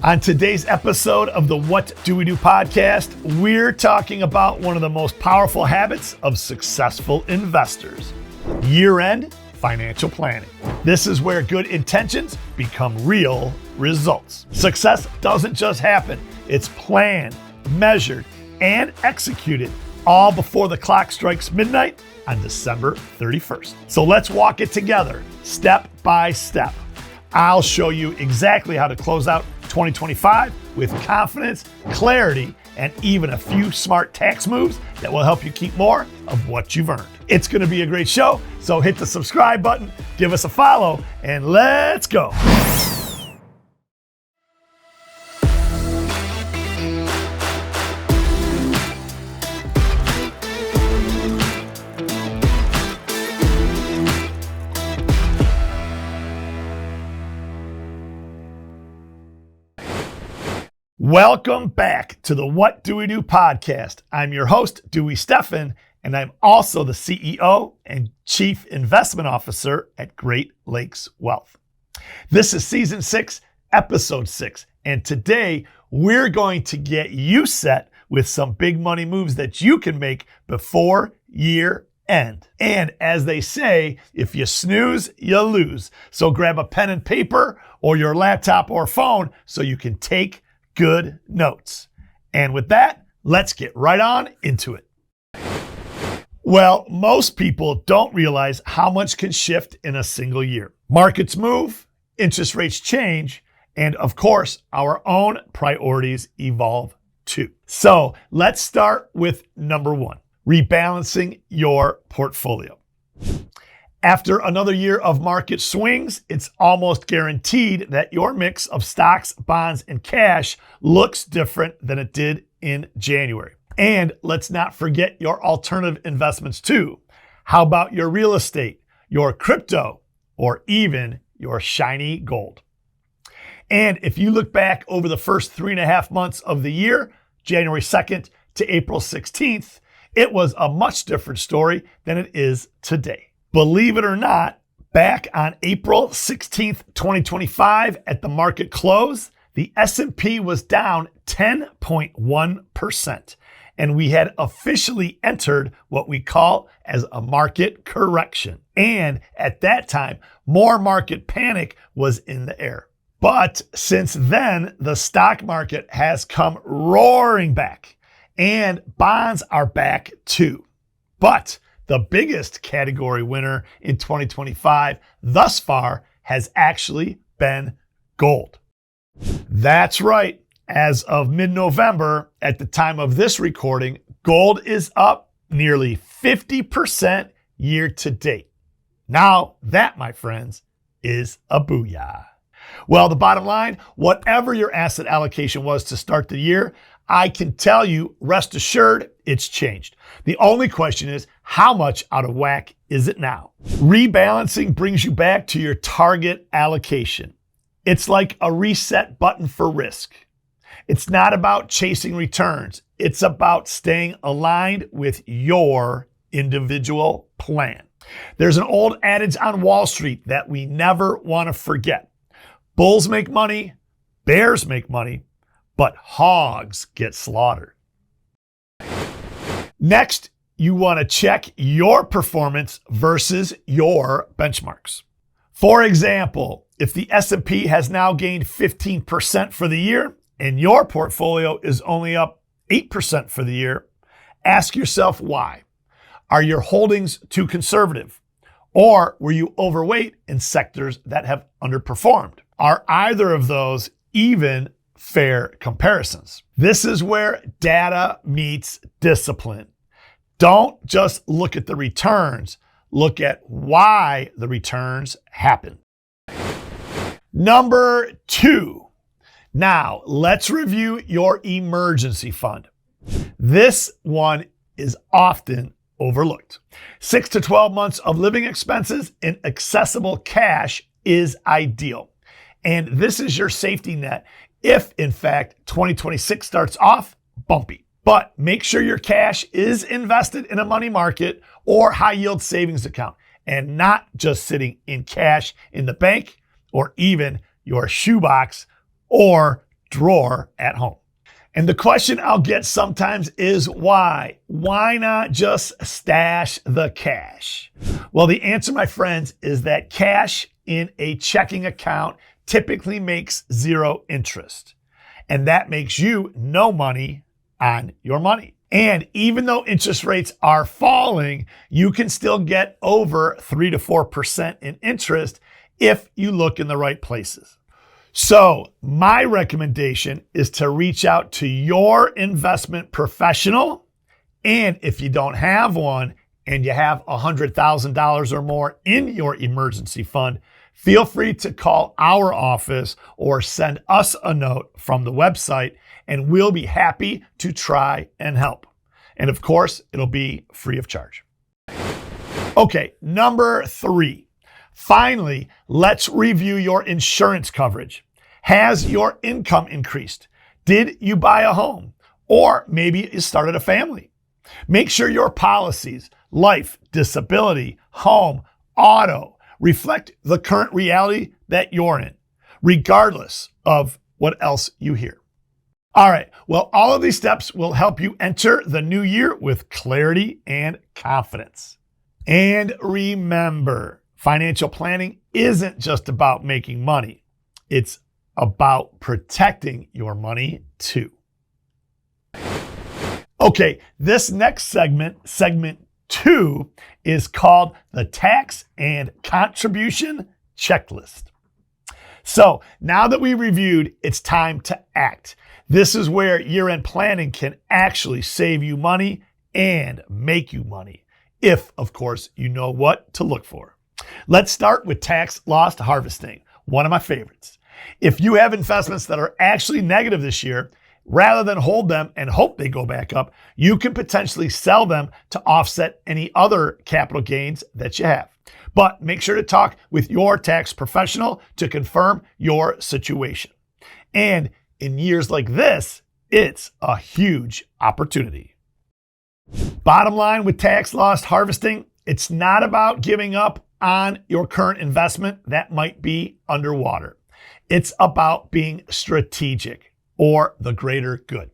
On today's episode of the What Do We Do podcast, we're talking about one of the most powerful habits of successful investors: year-end financial planning. This is where good intentions become real results. Success doesn't just happen. It's planned, measured, and executed, all before the clock strikes midnight on December 31st. So let's walk it together, step by step. I'll show you exactly how to close out 2025 with confidence, clarity, and even a few smart tax moves that will help you keep more of what you've earned. It's going to be a great show, so hit the subscribe button, give us a follow, and let's go. Welcome back to the What Do We Do podcast. I'm your host, Dewey Stephan, and I'm also the CEO and Chief Investment Officer at Great Lakes Wealth. This is Season 6, Episode 6, and today we're going to get you set with some big money moves that you can make before year end. And as they say, if you snooze, you lose. So grab a pen and paper or your laptop or phone so you can take good notes. And with that, let's get right on into it. Well, most people don't realize how much can shift in a single year. Markets move, interest rates change, and of course, our own priorities evolve too. So let's start with number one, rebalancing your portfolio. After another year of market swings, it's almost guaranteed that your mix of stocks, bonds, and cash looks different than it did in January. And let's not forget your alternative investments too. How about your real estate, your crypto, or even your shiny gold? And if you look back over the first 3.5 months of the year, January 2nd to April 16th, it was a much different story than it is today. Believe it or not, back on April 16th, 2025, at the market close, the S&P was down 10.1%, and we had officially entered what we call as a market correction. And at that time, more market panic was in the air. But since then, the stock market has come roaring back, and bonds are back too. But the biggest category winner in 2025 thus far has actually been gold. That's right. As of mid-November, at the time of this recording, gold is up nearly 50% year to date. Now that, my friends, is a booyah. Well, the bottom line, whatever your asset allocation was to start the year, I can tell you, rest assured, it's changed. The only question is, how much out of whack is it now? Rebalancing brings you back to your target allocation. It's like a reset button for risk. It's not about chasing returns. It's about staying aligned with your individual plan. There's an old adage on Wall Street that we never want to forget. Bulls make money, bears make money, but hogs get slaughtered. Next, you want to check your performance versus your benchmarks. For example, if the S&P has now gained 15% for the year and your portfolio is only up 8% for the year, ask yourself why. Are your holdings too conservative? Or were you overweight in sectors that have underperformed? Are either of those even fair comparisons? This is where data meets discipline. Don't just look at the returns, look at why the returns happen. Number two. Now, let's review your emergency fund. This one is often overlooked. 6 to 12 months of living expenses in accessible cash is ideal. And this is your safety net if, in fact, 2026 starts off bumpy. But make sure your cash is invested in a money market or high yield savings account and not just sitting in cash in the bank or even your shoebox or drawer at home. And the question I'll get sometimes is why? Why not just stash the cash? Well, the answer, my friends, is that cash in a checking account typically makes 0 interest. And that makes you no money on your money. And even though interest rates are falling, you can still get over 3 to 4% in interest if you look in the right places. So my recommendation is to reach out to your investment professional. And if you don't have one and you have $100,000 or more in your emergency fund, feel free to call our office or send us a note from the website, and we'll be happy to try and help. And of course, it'll be free of charge. Okay, number 3. Finally, let's review your insurance coverage. Has your income increased? Did you buy a home? Or maybe you started a family? Make sure your policies, life, disability, home, auto, reflect the current reality that you're in, regardless of what else you hear. All right, well, all of these steps will help you enter the new year with clarity and confidence. And remember, financial planning isn't just about making money. It's about protecting your money too. Okay, this next segment 2, is called the Tax and Contribution Checklist. So now that we reviewed, it's time to act. This is where year-end planning can actually save you money and make you money, if, of course, you know what to look for. Let's start with tax loss harvesting, one of my favorites. If you have investments that are actually negative this year, rather than hold them and hope they go back up, you can potentially sell them to offset any other capital gains that you have. But make sure to talk with your tax professional to confirm your situation. And in years like this, it's a huge opportunity. Bottom line with tax loss harvesting, it's not about giving up on your current investment that might be underwater. It's about being strategic or the greater good.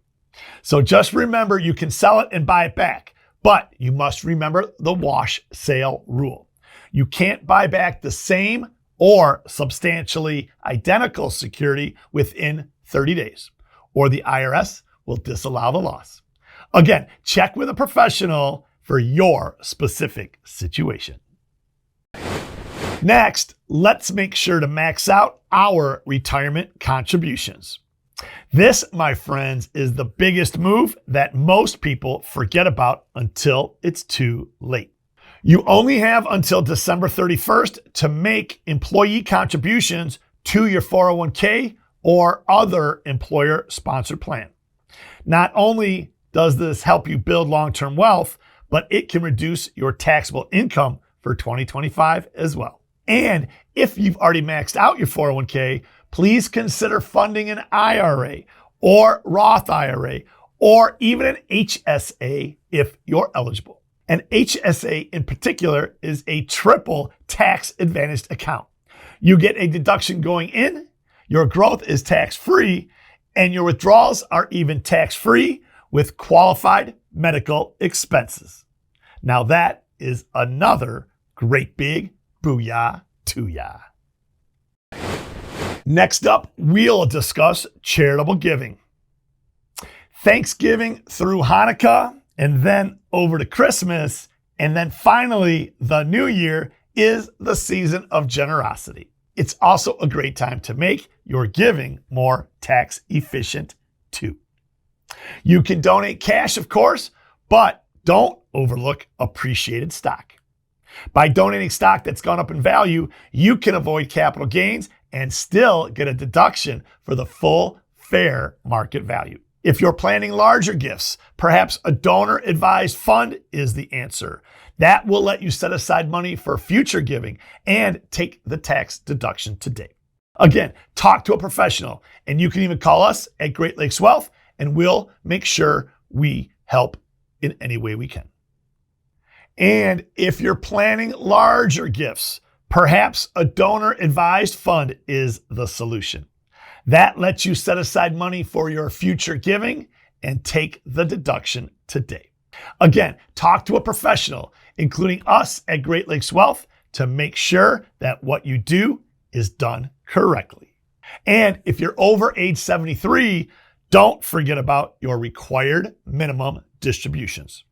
So just remember, you can sell it and buy it back, but you must remember the wash sale rule. You can't buy back the same or substantially identical security within 30 days, or the IRS will disallow the loss. Again, check with a professional for your specific situation. Next, let's make sure to max out our retirement contributions. This, my friends, is the biggest move that most people forget about until it's too late. You only have until December 31st to make employee contributions to your 401k or other employer-sponsored plan. Not only does this help you build long-term wealth, but it can reduce your taxable income for 2025 as well. And if you've already maxed out your 401k, please consider funding an IRA or Roth IRA or even an HSA if you're eligible. An HSA in particular is a triple tax advantaged account. You get a deduction going in, your growth is tax-free, and your withdrawals are even tax-free with qualified medical expenses. Now that is another great big booyah to ya. Next up, we'll discuss charitable giving. Thanksgiving through Hanukkah, and then over to Christmas, and then finally the New Year is the season of generosity. It's also a great time to make your giving more tax efficient too. You can donate cash, of course, but don't overlook appreciated stock. By donating stock that's gone up in value, you can avoid capital gains and still get a deduction for the full fair market value. If you're planning larger gifts, perhaps a donor-advised fund is the answer. That will let you set aside money for future giving and take the tax deduction today. Again, talk to a professional, and you can even call us at Great Lakes Wealth, and we'll make sure we help in any way we can. And if you're planning larger gifts, perhaps a donor-advised fund is the solution. That lets you set aside money for your future giving and take the deduction today. Again, talk to a professional, including us at Great Lakes Wealth, to make sure that what you do is done correctly. And if you're over age 73, don't forget about your required minimum distributions.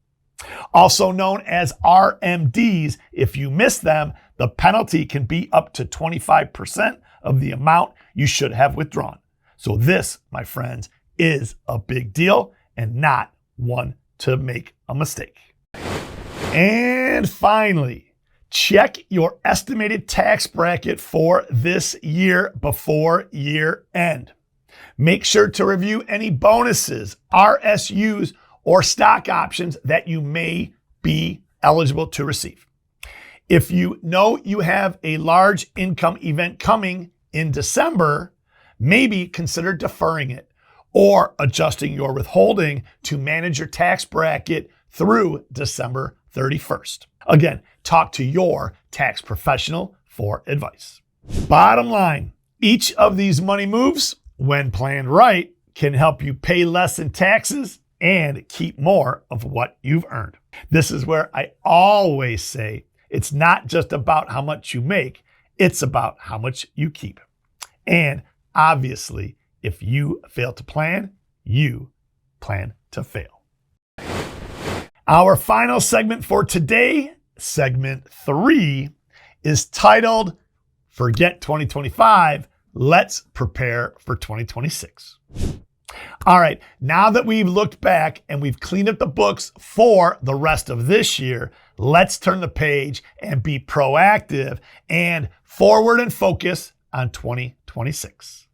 Also known as RMDs, if you miss them, the penalty can be up to 25% of the amount you should have withdrawn. So this, my friends, is a big deal and not one to make a mistake. And finally, check your estimated tax bracket for this year before year end. Make sure to review any bonuses, RSUs, or stock options that you may be eligible to receive. If you know you have a large income event coming in December, maybe consider deferring it or adjusting your withholding to manage your tax bracket through December 31st. Again, talk to your tax professional for advice. Bottom line, each of these money moves, when planned right, can help you pay less in taxes and keep more of what you've earned. This is where I always say it's not just about how much you make, it's about how much you keep. And obviously, if you fail to plan, you plan to fail. Our final segment for today, segment 3, is titled Forget 2025, Let's Prepare for 2026. All right, now that we've looked back and we've cleaned up the books for the rest of this year, let's turn the page and be proactive and forward and focus on 2026.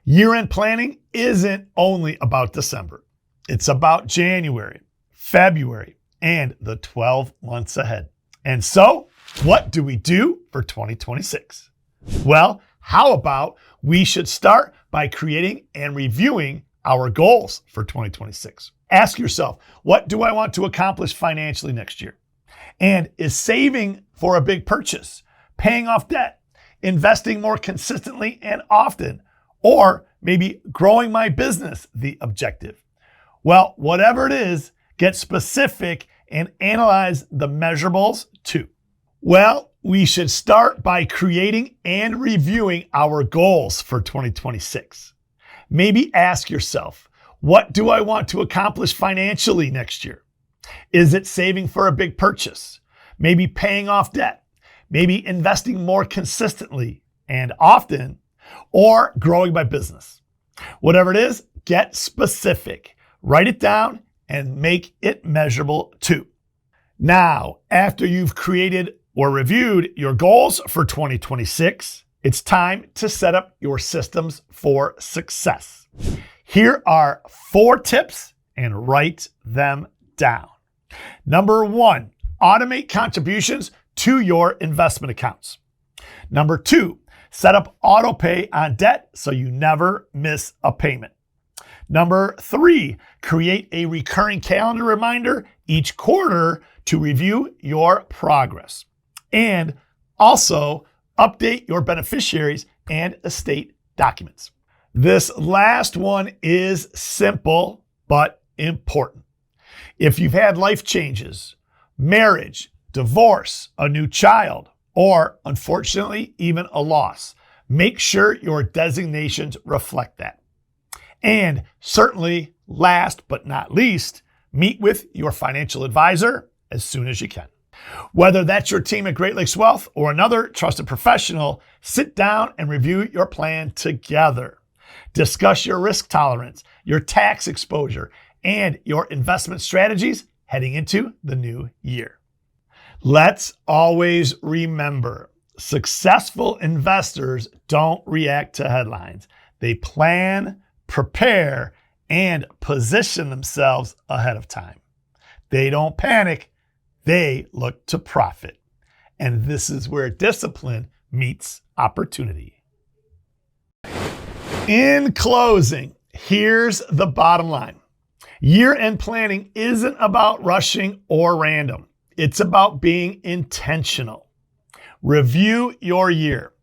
Year-end planning isn't only about December. It's about January, February, and the 12 months ahead. And so, what do we do for 2026? Well, how about we should start by creating and reviewing our goals for 2026. Ask yourself, what do I want to accomplish financially next year? And is saving for a big purchase, paying off debt, investing more consistently and often, or maybe growing my business the objective? Well, whatever it is, get specific and analyze the measurables too. Well, we should start by creating and reviewing our goals for 2026. Maybe ask yourself, what do I want to accomplish financially next year? Is it saving for a big purchase? Maybe paying off debt? Maybe investing more consistently and often? Or growing my business? Whatever it is, get specific. Write it down and make it measurable too. Now, after you've created or reviewed your goals for 2026, it's time to set up your systems for success. Here are 4 tips and write them down. Number 1, automate contributions to your investment accounts. Number 2, set up auto pay on debt so you never miss a payment. Number 3, create a recurring calendar reminder each quarter to review your progress. And also, update your beneficiaries and estate documents. This last one is simple but important. If you've had life changes, marriage, divorce, a new child, or unfortunately, even a loss, make sure your designations reflect that. And certainly, last but not least, meet with your financial advisor as soon as you can. Whether that's your team at Great Lakes Wealth or another trusted professional, sit down and review your plan together. Discuss your risk tolerance, your tax exposure, and your investment strategies heading into the new year. Let's always remember, successful investors don't react to headlines. They plan, prepare, and position themselves ahead of time. They don't panic. They look to profit. And this is where discipline meets opportunity. In closing, here's the bottom line. Year-end planning isn't about rushing or random. It's about being intentional. Review your year.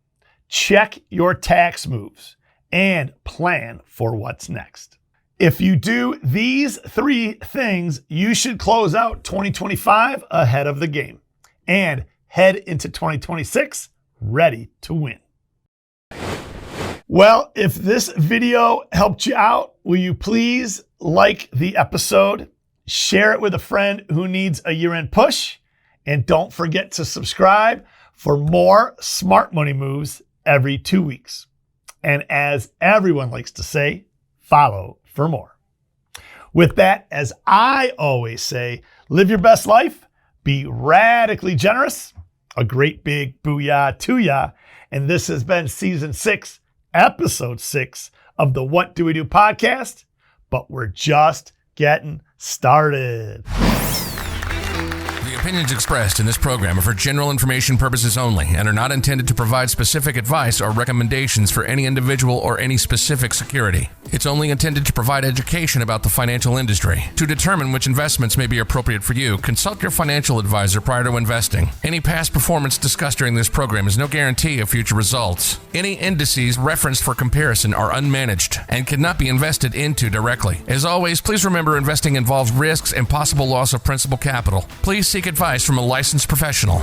Check your tax moves and plan for what's next. If you do these 3 things, you should close out 2025 ahead of the game and head into 2026 ready to win. Well, if this video helped you out, will you please like the episode, share it with a friend who needs a year-end push, and don't forget to subscribe for more smart money moves every 2 weeks. And as everyone likes to say, follow for more. With that, as I always say, live your best life, be radically generous, a great big booyah to ya. And this has been season 6, episode 6 of the What Do We Do podcast, but we're just getting started. The opinions expressed in this program are for general information purposes only and are not intended to provide specific advice or recommendations for any individual or any specific security. It's only intended to provide education about the financial industry. To determine which investments may be appropriate for you, consult your financial advisor prior to investing. Any past performance discussed during this program is no guarantee of future results. Any indices referenced for comparison are unmanaged and cannot be invested into directly. As always, please remember investing involves risks and possible loss of principal capital. Please seek advice from a licensed professional.